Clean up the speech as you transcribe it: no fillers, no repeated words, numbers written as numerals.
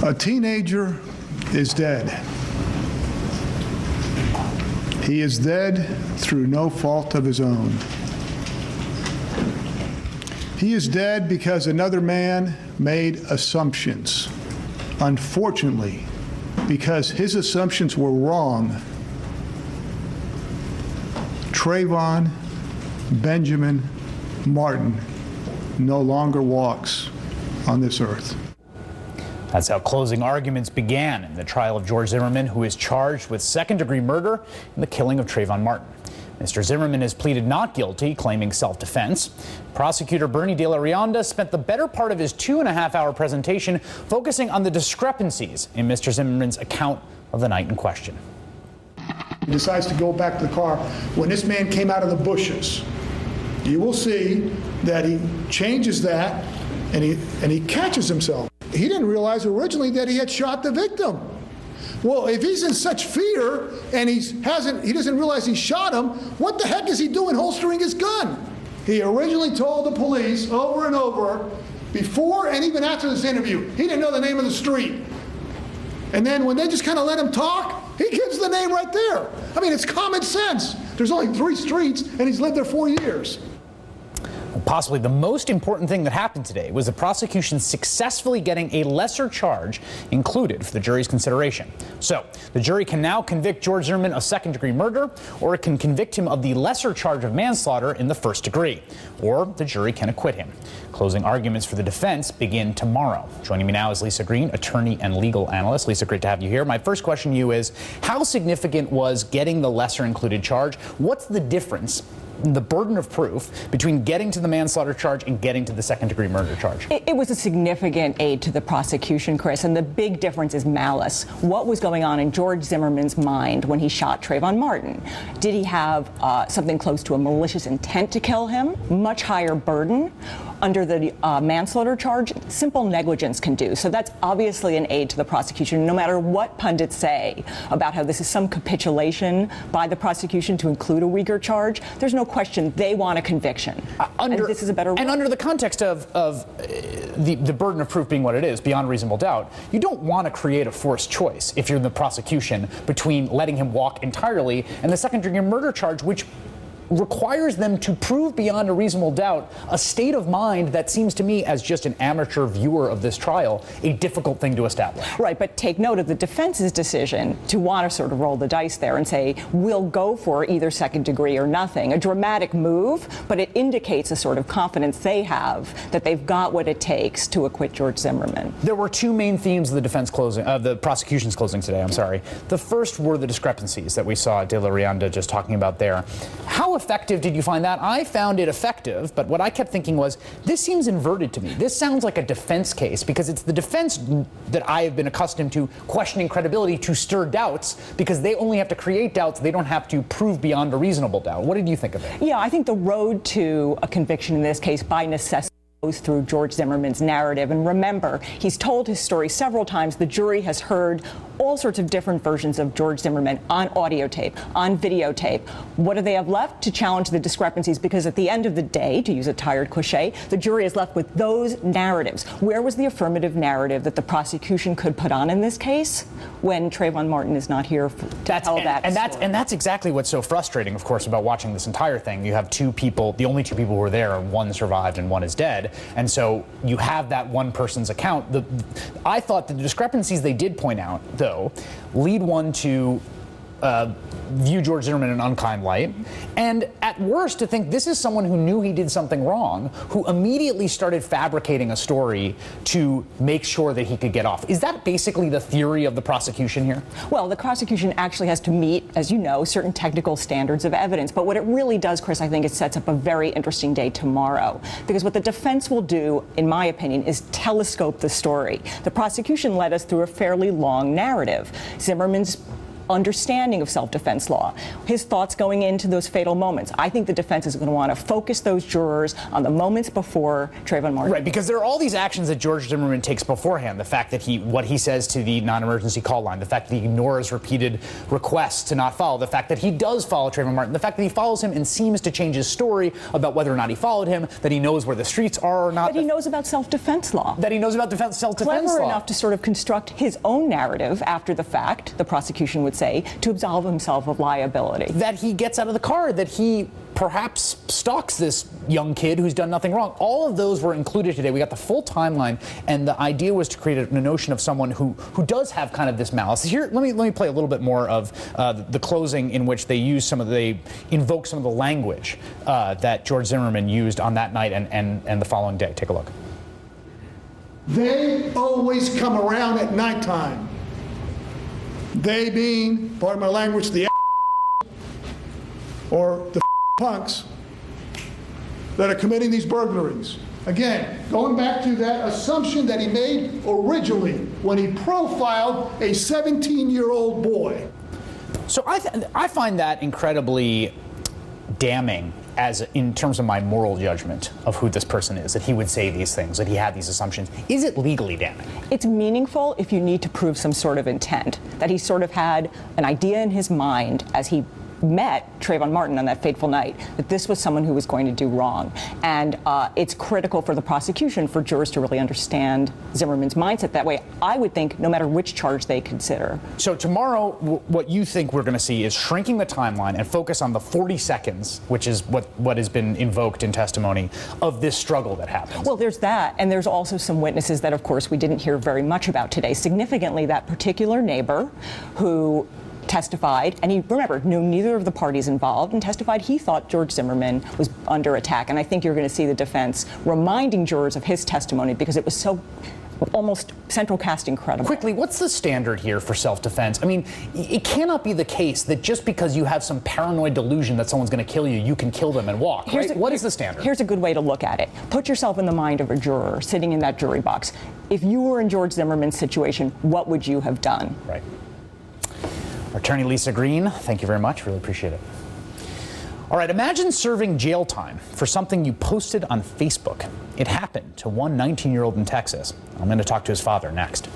A teenager is dead. He is dead through no fault of his own. He is dead because another man made assumptions. Unfortunately, because his assumptions were wrong, Trayvon Benjamin Martin no longer walks on this earth. That's how closing arguments began in the trial of George Zimmerman, who is charged with second-degree murder in the killing of Trayvon Martin. Mr. Zimmerman has pleaded not guilty, claiming self-defense. Prosecutor Bernie De La Rionda spent the better part of his 2.5-hour presentation focusing on the discrepancies in Mr. Zimmerman's account of the night in question. He decides to go back to the car. When this man came out of the bushes, you will see that he changes that and he catches himself. He didn't realize originally that he had shot the victim. Well, if he's in such fear and he doesn't realize he shot him, what the heck is he doing holstering his gun? He originally told the police over and over, before and even after this interview, he didn't know the name of the street. And then when they just kind of let him talk, he gives the name right there. I mean, it's common sense. There's only 3 streets and he's lived there 4 years. Possibly the most important thing that happened today was the prosecution successfully getting a lesser charge included for the jury's consideration. So the jury can now convict George Zimmerman of second-degree murder, or it can convict him of the lesser charge of manslaughter in the first degree, or the jury can acquit him. Closing arguments for the defense begin tomorrow. Joining me now is Lisa Green, attorney and legal analyst. Lisa, great to have you here. My first question to you is, how significant was getting the lesser included charge? What's the difference, the burden of proof, between getting to the manslaughter charge and getting to the second-degree murder charge? It was a significant aid to the prosecution, Chris, and the big difference is malice. What was going on in George Zimmerman's mind when he shot Trayvon Martin? Did he have something close to a malicious intent to kill him? Much higher burden. Under the manslaughter charge, simple negligence can do. So that's obviously an aid to the prosecution, no matter what pundits say about how this is some capitulation by the prosecution to include a weaker charge. There's no question they want a conviction. And this is a better way. And under the context of the burden of proof being what it is, beyond reasonable doubt, you don't want to create a forced choice if you're in the prosecution between letting him walk entirely and the second-degree murder charge, which requires them to prove beyond a reasonable doubt a state of mind that seems to me, as just an amateur viewer of this trial, a difficult thing to establish. Right, but take note of the defense's decision to want to sort of roll the dice there and say, we'll go for either second degree or nothing. A dramatic move, but it indicates a sort of confidence they have that they've got what it takes to acquit George Zimmerman. There were 2 main themes of the defense closing, the prosecution's closing today, I'm sorry. The first were the discrepancies that we saw De La Rionda just talking about there. How effective did you find that? I found it effective, but what I kept thinking was, this seems inverted to me. This sounds like a defense case, because it's the defense that I have been accustomed to questioning credibility to stir doubts, because they only have to create doubts. They don't have to prove beyond a reasonable doubt. What did you think of it? Yeah, I think the road to a conviction in this case by necessity goes through George Zimmerman's narrative. And remember, he's told his story several times. The jury has heard all sorts of different versions of George Zimmerman on audio tape, on videotape. What do they have left? To challenge the discrepancies, because at the end of the day, to use a tired cliche, the jury is left with those narratives. Where was the affirmative narrative that the prosecution could put on in this case when Trayvon Martin is not here to tell that story? And that's exactly what's so frustrating, of course, about watching this entire thing. You have 2 people, the only 2 people who were there, one survived and one is dead. And so you have that one person's account. I thought the discrepancies they did point out, though, lead one to view George Zimmerman in an unkind light, and at worst to think this is someone who knew he did something wrong, who immediately started fabricating a story to make sure that he could get off. Is that basically the theory of the prosecution here? Well, the prosecution actually has to meet, as you know, certain technical standards of evidence. But what it really does, Chris, I think it sets up a very interesting day tomorrow. Because what the defense will do, in my opinion, is telescope the story. The prosecution led us through a fairly long narrative. Zimmerman's understanding of self-defense law, his thoughts going into those fatal moments. I think the defense is going to want to focus those jurors on the moments before Trayvon Martin. Right, because there are all these actions that George Zimmerman takes beforehand. The fact that what he says to the non-emergency call line, the fact that he ignores repeated requests to not follow, the fact that he does follow Trayvon Martin, the fact that he follows him and seems to change his story about whether or not he followed him, that he knows where the streets are or not. That he knows about self-defense law. That he knows about self-defense law. Clever enough to sort of construct his own narrative after the fact, the prosecution would say, to absolve himself of liability. That he gets out of the car, that he perhaps stalks this young kid who's done nothing wrong. All of those were included today. We got the full timeline, and the idea was to create a notion of someone who does have kind of this malice. Here, let me play a little bit more of the closing in which they invoke some of the language that George Zimmerman used on that night and the following day. Take a look. They always come around at nighttime. They being, pardon my language, the or the punks that are committing these burglaries. Again, going back to that assumption that he made originally when he profiled a 17-year-old boy. So I find that incredibly damning in terms of my moral judgment of who this person is, that he would say these things, that he had these assumptions. Is it legally damning? It's meaningful if you need to prove some sort of intent, that he sort of had an idea in his mind as he met Trayvon Martin on that fateful night, that this was someone who was going to do wrong. And it's critical for the prosecution, for jurors to really understand Zimmerman's mindset. That way, I would think, no matter which charge they consider. So tomorrow, what you think we're going to see is shrinking the timeline and focus on the 40 seconds, which is what has been invoked in testimony, of this struggle that happens. Well, there's that, and there's also some witnesses that, of course, we didn't hear very much about today. Significantly, that particular neighbor who testified, and he, remember, knew neither of the parties involved, and testified he thought George Zimmerman was under attack. And I think you're going to see the defense reminding jurors of his testimony because it was so almost central casting credible. Quickly, what's the standard here for self-defense? I mean, it cannot be the case that just because you have some paranoid delusion that someone's going to kill you, you can kill them and walk, right? What is the standard? Here's a good way to look at it. Put yourself in the mind of a juror sitting in that jury box. If you were in George Zimmerman's situation, what would you have done? Right. Attorney Lisa Green, thank you very much. Really appreciate it. All right, imagine serving jail time for something you posted on Facebook. It happened to one 19-year-old in Texas. I'm going to talk to his father next.